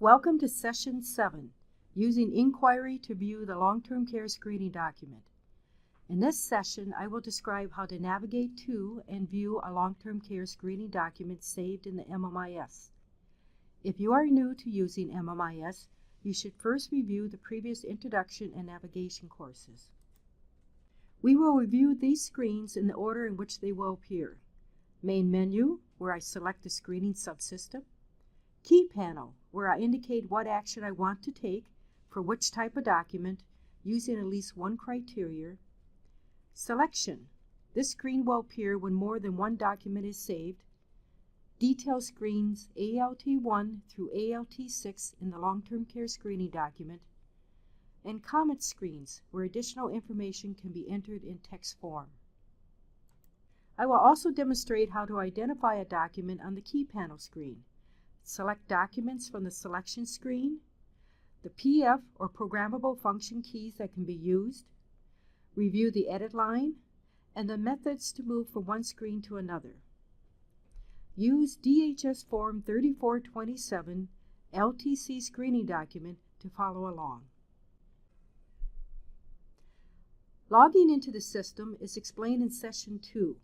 Welcome to Session 7, Using Inquiry to View the Long-Term Care Screening Document. In this session, I will describe how to navigate to and view a long-term care screening document saved in the MMIS. If you are new to using MMIS, you should first review the previous introduction and navigation courses. We will review these screens in the order in which they will appear. Main menu, where I select the screening subsystem. Key panel, where I indicate what action I want to take for which type of document using at least one criteria. Selection. This screen will appear when more than one document is saved. Detail screens ALT1 through ALT6 in the long-term care screening document. And comment screens, where additional information can be entered in text form. I will also demonstrate how to identify a document on the key panel screen. Select documents from the selection screen, the PF or programmable function keys that can be used, review the edit line, and the methods to move from one screen to another. Use DHS Form 3427 LTC screening document to follow along. Logging into the system is explained in Session 2.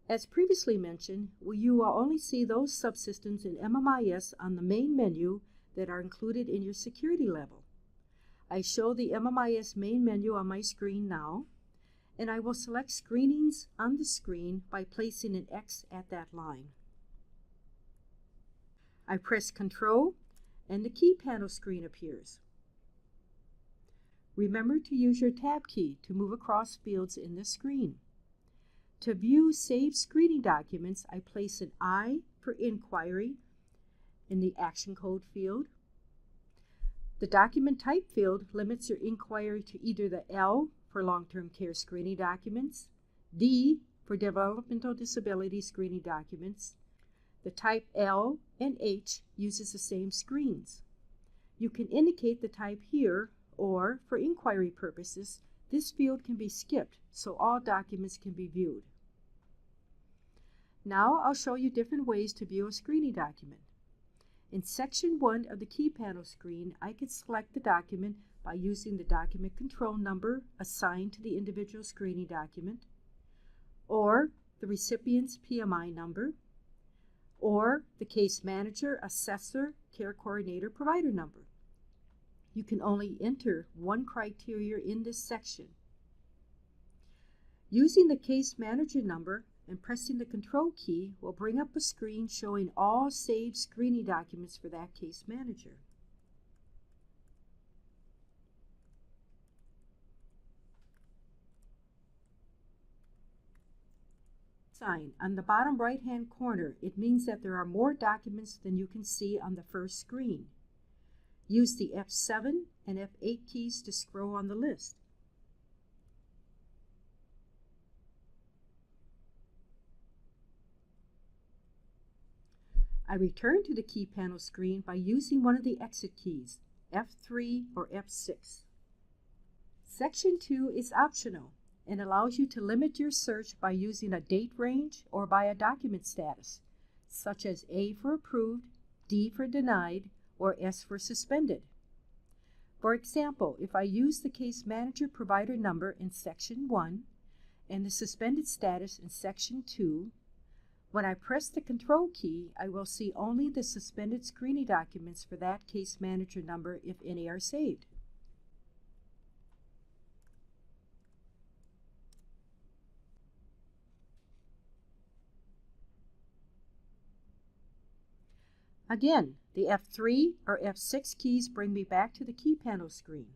As previously mentioned, you will only see those subsystems in MMIS on the main menu that are included in your security level. I show the MMIS main menu on my screen now, and I will select screenings on the screen by placing an X at that line. I press Control, and the key panel screen appears. Remember to use your Tab key to move across fields in the screen. To view saved screening documents, I place an I for inquiry in the action code field. The document type field limits your inquiry to either the L for long-term care screening documents, D for developmental disability screening documents. The type L and H uses the same screens. You can indicate the type here, or for inquiry purposes, this field can be skipped so all documents can be viewed. Now I'll show you different ways to view a screening document. In Section 1 of the key panel screen, I can select the document by using the document control number assigned to the individual screening document, or the recipient's PMI number, or the case manager, assessor, care coordinator, provider number. You can only enter one criteria in this section. Using the case manager number and pressing the Control key will bring up a screen showing all saved screening documents for that case manager. Sign on the bottom right-hand corner, it means that there are more documents than you can see on the first screen. Use the F7 and F8 keys to scroll on the list. I return to the key panel screen by using one of the exit keys, F3 or F6. Section 2 is optional and allows you to limit your search by using a date range or by a document status, such as A for approved, D for denied, or S for suspended. For example, if I use the case manager provider number in Section 1 and the suspended status in Section 2, when I press the Control key, I will see only the suspended screening documents for that case manager number, if any are saved. Again, the F3 or F6 keys bring me back to the key panel screen.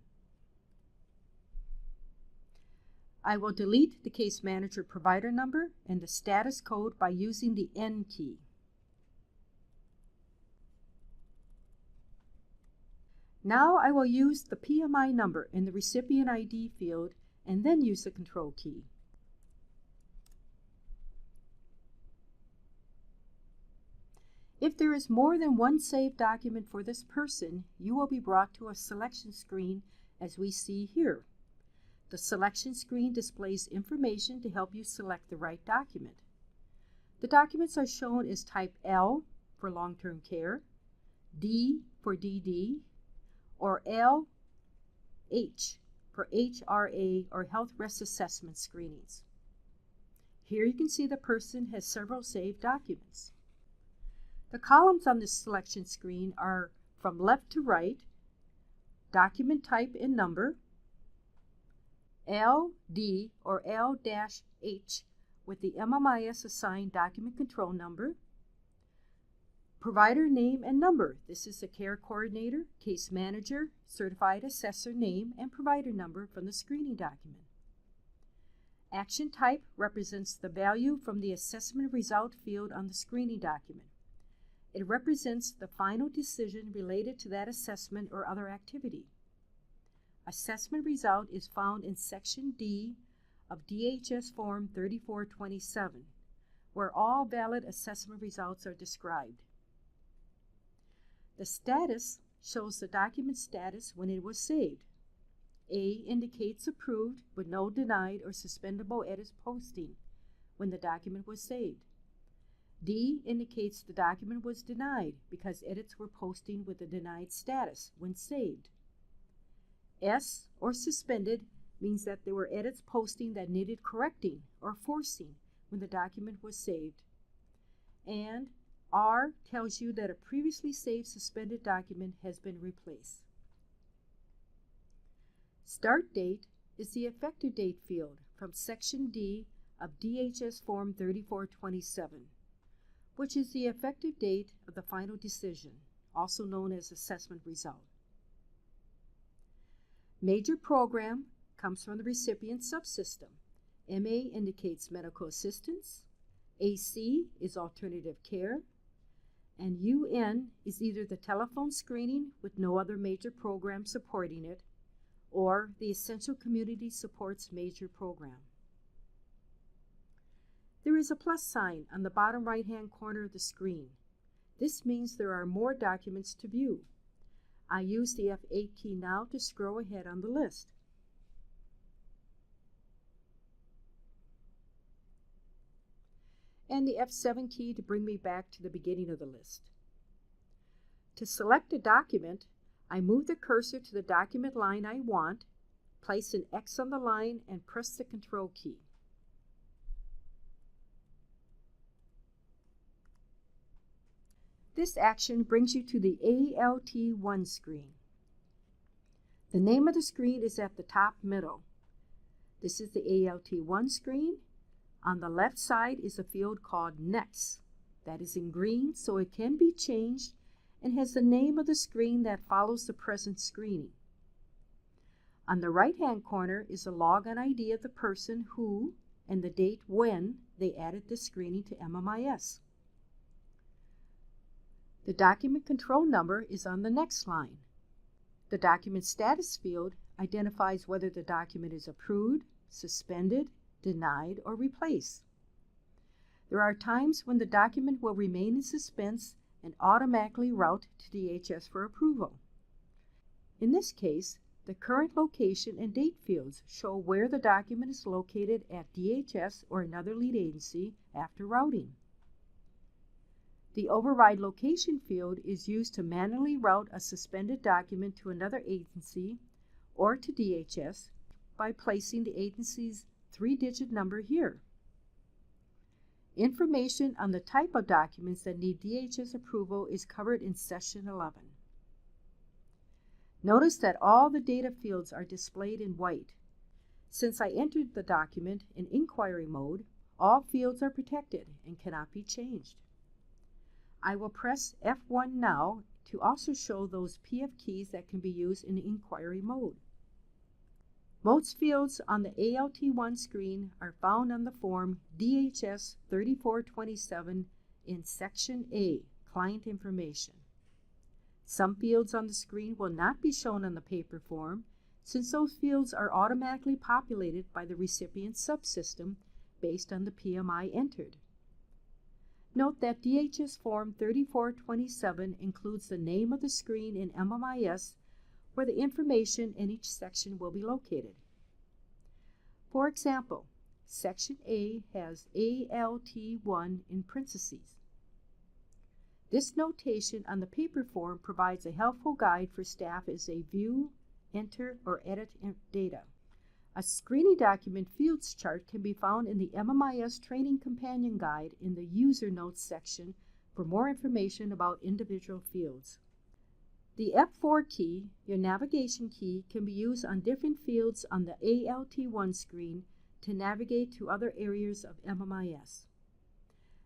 I will delete the case manager provider number and the status code by using the N key. Now I will use the PMI number in the recipient ID field and then use the Control key. If there is more than one saved document for this person, you will be brought to a selection screen as we see here. The selection screen displays information to help you select the right document. The documents are shown as type L for long-term care, D for DD, or LH for HRA or Health Risk Assessment screenings. Here you can see the person has several saved documents. The columns on this selection screen are from left to right, document type and number, LD or L-H with the MMIS assigned document control number, provider name and number. This is the care coordinator, case manager, certified assessor name, and provider number from the screening document. Action type represents the value from the assessment result field on the screening document. It represents the final decision related to that assessment or other activity. Assessment result is found in Section D of DHS Form 3427, where all valid assessment results are described. The status shows the document status when it was saved. A indicates approved with no denied or suspendable edits posting when the document was saved. D indicates the document was denied because edits were posting with a denied status when saved. S, or suspended, means that there were edits posting that needed correcting or forcing when the document was saved. And R tells you that a previously saved suspended document has been replaced. Start date is the effective date field from Section D of DHS Form 3427, which is the effective date of the final decision, also known as assessment result. Major program comes from the recipient subsystem. MA indicates medical assistance, AC is alternative care, and UN is either the telephone screening with no other major program supporting it, or the Essential Community Supports Major Program. There is a plus sign on the bottom right-hand corner of the screen. This means there are more documents to view. I use the F8 key now to scroll ahead on the list. And the F7 key to bring me back to the beginning of the list. To select a document, I move the cursor to the document line I want, place an X on the line, and press the Control key. This action brings you to the ALT1 screen. The name of the screen is at the top middle. This is the ALT1 screen. On the left side is a field called Next. That is in green, so it can be changed and has the name of the screen that follows the present screening. On the right-hand corner is the login ID of the person who and the date when they added the screening to MMIS. The document control number is on the next line. The document status field identifies whether the document is approved, suspended, denied, or replaced. There are times when the document will remain in suspense and automatically route to DHS for approval. In this case, the current location and date fields show where the document is located at DHS or another lead agency after routing. The override location field is used to manually route a suspended document to another agency or to DHS by placing the agency's 3-digit number here. Information on the type of documents that need DHS approval is covered in Session 11. Notice that all the data fields are displayed in white. Since I entered the document in inquiry mode, all fields are protected and cannot be changed. I will press F1 now to also show those PF keys that can be used in inquiry mode. Most fields on the ALT1 screen are found on the form DHS 3427 in Section A, Client Information. Some fields on the screen will not be shown on the paper form since those fields are automatically populated by the recipient subsystem based on the PMI entered. Note that DHS Form 3427 includes the name of the screen in MMIS where the information in each section will be located. For example, Section A has ALT1 in parentheses. This notation on the paper form provides a helpful guide for staff as they view, enter, or edit data. A screening document fields chart can be found in the MMIS Training Companion Guide in the User Notes section for more information about individual fields. The F4 key, your navigation key, can be used on different fields on the ALT1 screen to navigate to other areas of MMIS.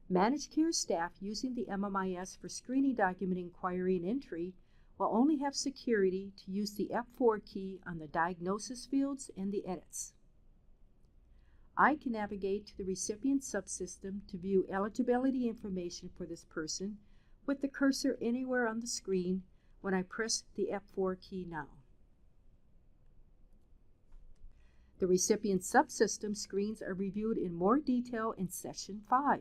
Managed care staff using the MMIS for screening document inquiry and entry will only have security to use the F4 key on the diagnosis fields and the edits. I can navigate to the recipient subsystem to view eligibility information for this person with the cursor anywhere on the screen when I press the F4 key now. The recipient subsystem screens are reviewed in more detail in Session 5.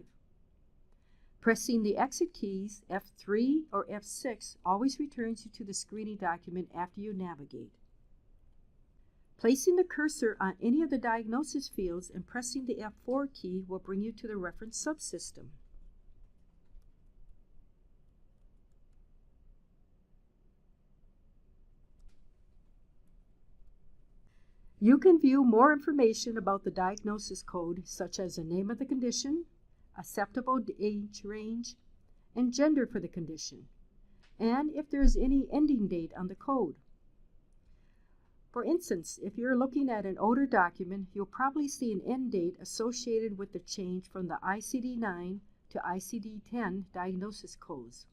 Pressing the exit keys, F3 or F6, always returns you to the screening document after you navigate. Placing the cursor on any of the diagnosis fields and pressing the F4 key will bring you to the reference subsystem. You can view more information about the diagnosis code, such as the name of the condition, acceptable age range, and gender for the condition, and if there is any ending date on the code. For instance, if you're looking at an older document, you'll probably see an end date associated with the change from the ICD-9 to ICD-10 diagnosis codes.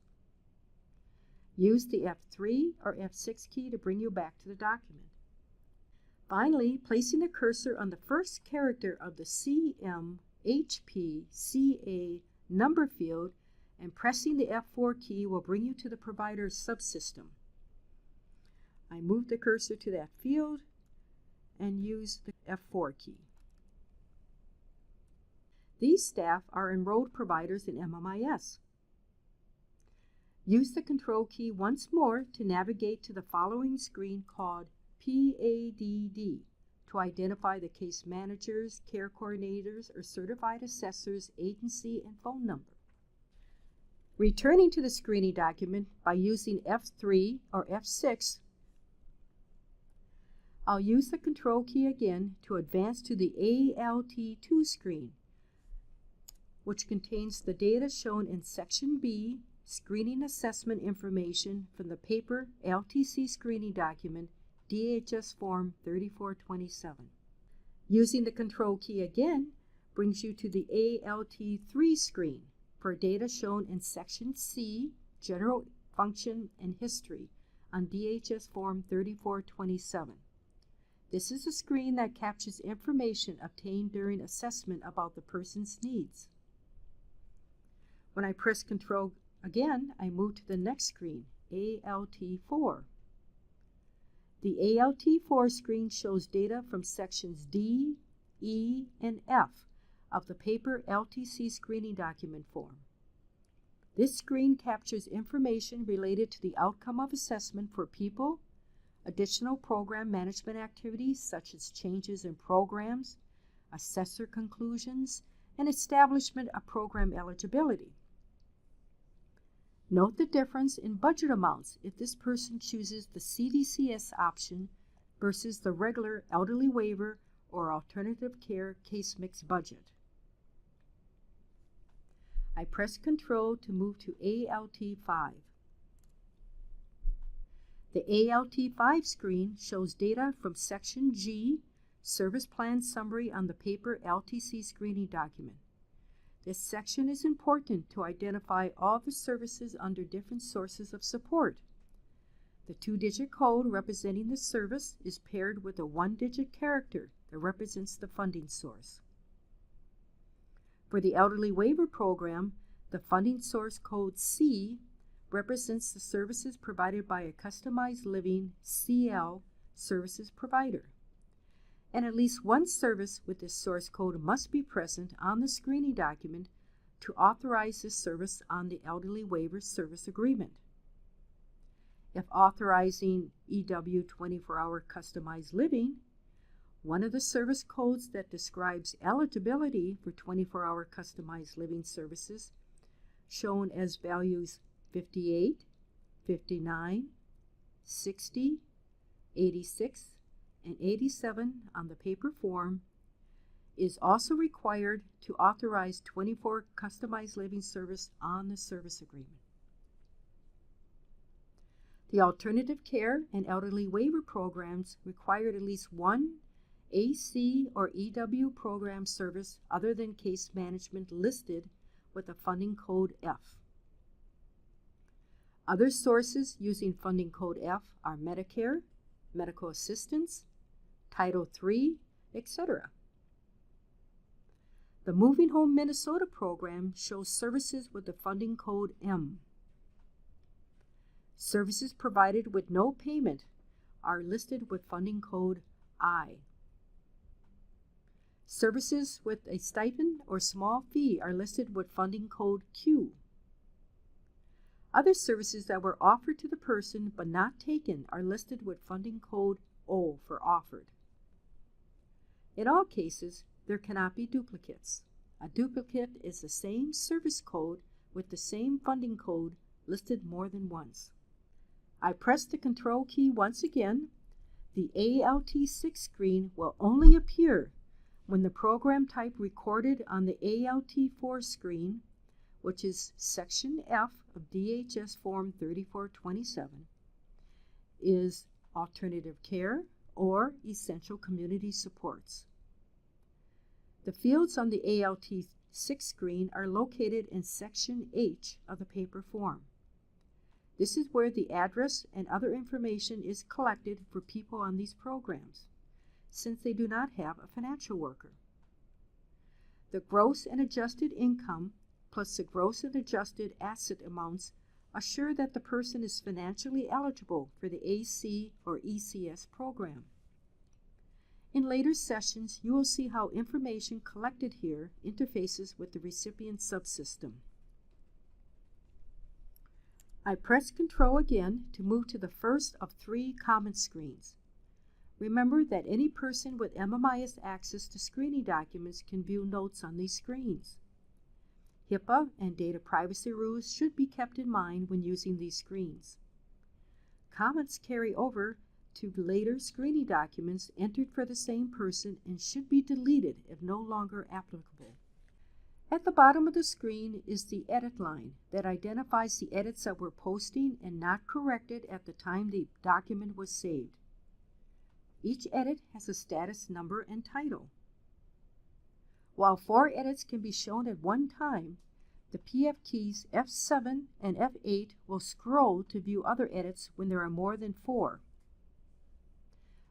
Use the F3 or F6 key to bring you back to the document. Finally, placing the cursor on the first character of the CMHPCA number field and pressing the F4 key will bring you to the provider's subsystem. I move the cursor to that field and use the F4 key. These staff are enrolled providers in MMIS. Use the Control key once more to navigate to the following screen called PADD to identify the case managers, care coordinators, or certified assessors' agency and phone number. Returning to the screening document by using F3 or F6, I'll use the Control key again to advance to the ALT2 screen, which contains the data shown in Section B, Screening Assessment Information from the paper LTC screening document DHS Form 3427. Using the Control key again brings you to the ALT3 screen for data shown in Section C, General Function and History on DHS Form 3427. This is a screen that captures information obtained during assessment about the person's needs. When I press Control again, I move to the next screen, ALT4. The ALT4 screen shows data from sections D, E, and F of the paper LTC screening document form. This screen captures information related to the outcome of assessment for people, additional program management activities such as changes in programs, assessor conclusions, and establishment of program eligibility. Note the difference in budget amounts if this person chooses the CDCS option versus the regular elderly waiver or alternative care case mix budget. I press Control to move to ALT5. The ALT5 screen shows data from Section G, Service Plan Summary on the paper LTC screening document. This section is important to identify all the services under different sources of support. The 2-digit code representing the service is paired with a 1-digit character that represents the funding source. For the Elderly Waiver Program, the funding source code C represents the services provided by a customized living CL services provider. And at least one service with this source code must be present on the screening document to authorize this service on the Elderly Waiver Service Agreement. If authorizing EW 24-hour customized living, one of the service codes that describes eligibility for 24-hour customized living services, shown as values 58, 59, 60, 86, and 87 on the paper form is also required to authorize 24 customized living service on the service agreement. The alternative care and elderly waiver programs required at least one AC or EW program service other than case management listed with a funding code F. Other sources using funding code F are Medicare, medical assistance, Title III, etc. The Moving Home Minnesota program shows services with the funding code M. Services provided with no payment are listed with funding code I. Services with a stipend or small fee are listed with funding code Q. Other services that were offered to the person but not taken are listed with funding code O for offered. In all cases, there cannot be duplicates. A duplicate is the same service code with the same funding code listed more than once. I press the Control key once again. The ALT6 screen will only appear when the program type recorded on the ALT4 screen, which is Section F of DHS Form 3427, is alternative care or essential community supports. The fields on the ALT6 screen are located in Section H of the paper form. This is where the address and other information is collected for people on these programs, since they do not have a financial worker. The gross and adjusted income plus the gross and adjusted asset amounts assure that the person is financially eligible for the AC or ECS program. In later sessions, you will see how information collected here interfaces with the recipient subsystem. I press Control again to move to the first of three comment screens. Remember that any person with MMIS access to screening documents can view notes on these screens. HIPAA and data privacy rules should be kept in mind when using these screens. Comments carry over to later screening documents entered for the same person and should be deleted if no longer applicable. At the bottom of the screen is the edit line that identifies the edits that were posting and not corrected at the time the document was saved. Each edit has a status number and title. While 4 edits can be shown at one time, the PF keys F7 and F8 will scroll to view other edits when there are more than 4.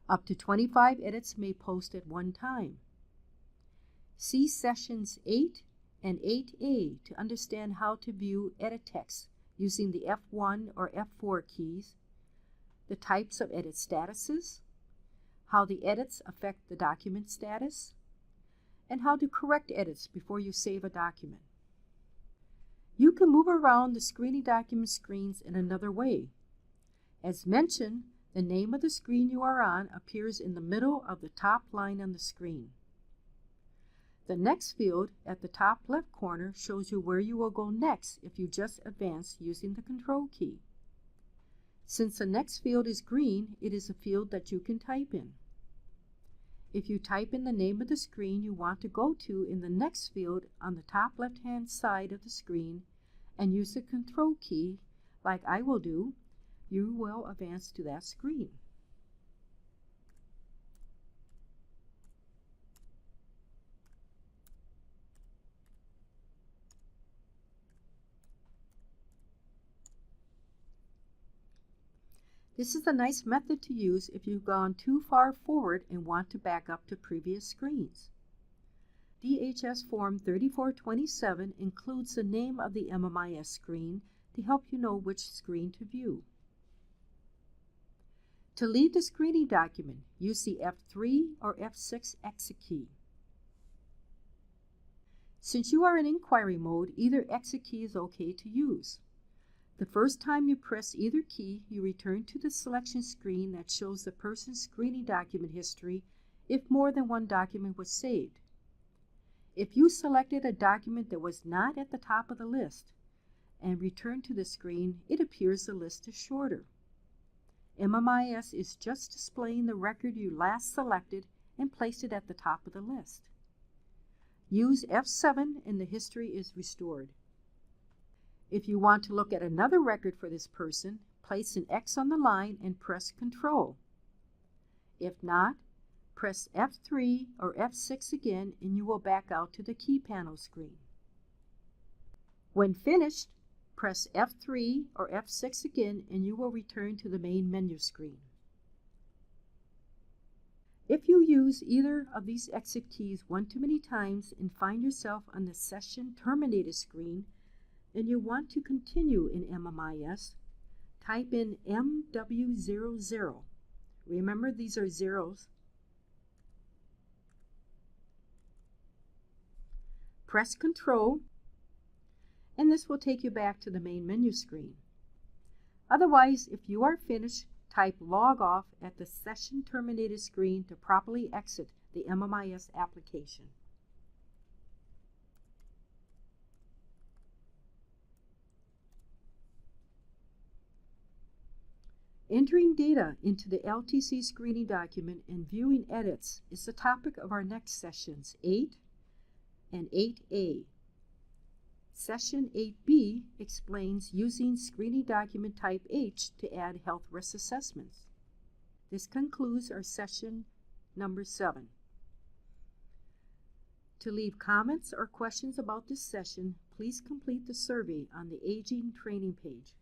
Up to 25 edits may post at one time. See Sessions 8 and 8A to understand how to view edit text using the F1 or F4 keys, the types of edit statuses, how the edits affect the document status, and how to correct edits before you save a document. You can move around the screening document screens in another way. As mentioned, the name of the screen you are on appears in the middle of the top line on the screen. The next field at the top left corner shows you where you will go next if you just advance using the Control key. Since the next field is green, it is a field that you can type in. If you type in the name of the screen you want to go to in the next field on the top left-hand side of the screen and use the Control key, like I will do, you will advance to that screen. This is a nice method to use if you've gone too far forward and want to back up to previous screens. DHS Form 3427 includes the name of the MMIS screen to help you know which screen to view. To leave the screening document, use the F3 or F6 exit key. Since you are in inquiry mode, either exit key is okay to use. The first time you press either key, you return to the selection screen that shows the person's screening document history if more than one document was saved. If you selected a document that was not at the top of the list, and return to the screen, it appears the list is shorter. MMIS is just displaying the record you last selected and placed it at the top of the list. Use F7 and the history is restored. If you want to look at another record for this person, place an X on the line and press Ctrl. If not, press F3 or F6 again and you will back out to the key panel screen. When finished, press F3 or F6 again and you will return to the main menu screen. If you use either of these exit keys one too many times and find yourself on the session terminated screen and you want to continue in MMIS, type in MW00. Remember, these are zeros. Press Ctrl, and this will take you back to the main menu screen. Otherwise, if you are finished, type log off at the session terminated screen to properly exit the MMIS application. Entering data into the LTC screening document and viewing edits is the topic of our next sessions 8 and 8A. Session 8B explains using screening document type H to add health risk assessments. This concludes our session number 7. To leave comments or questions about this session, please complete the survey on the Aging Training page.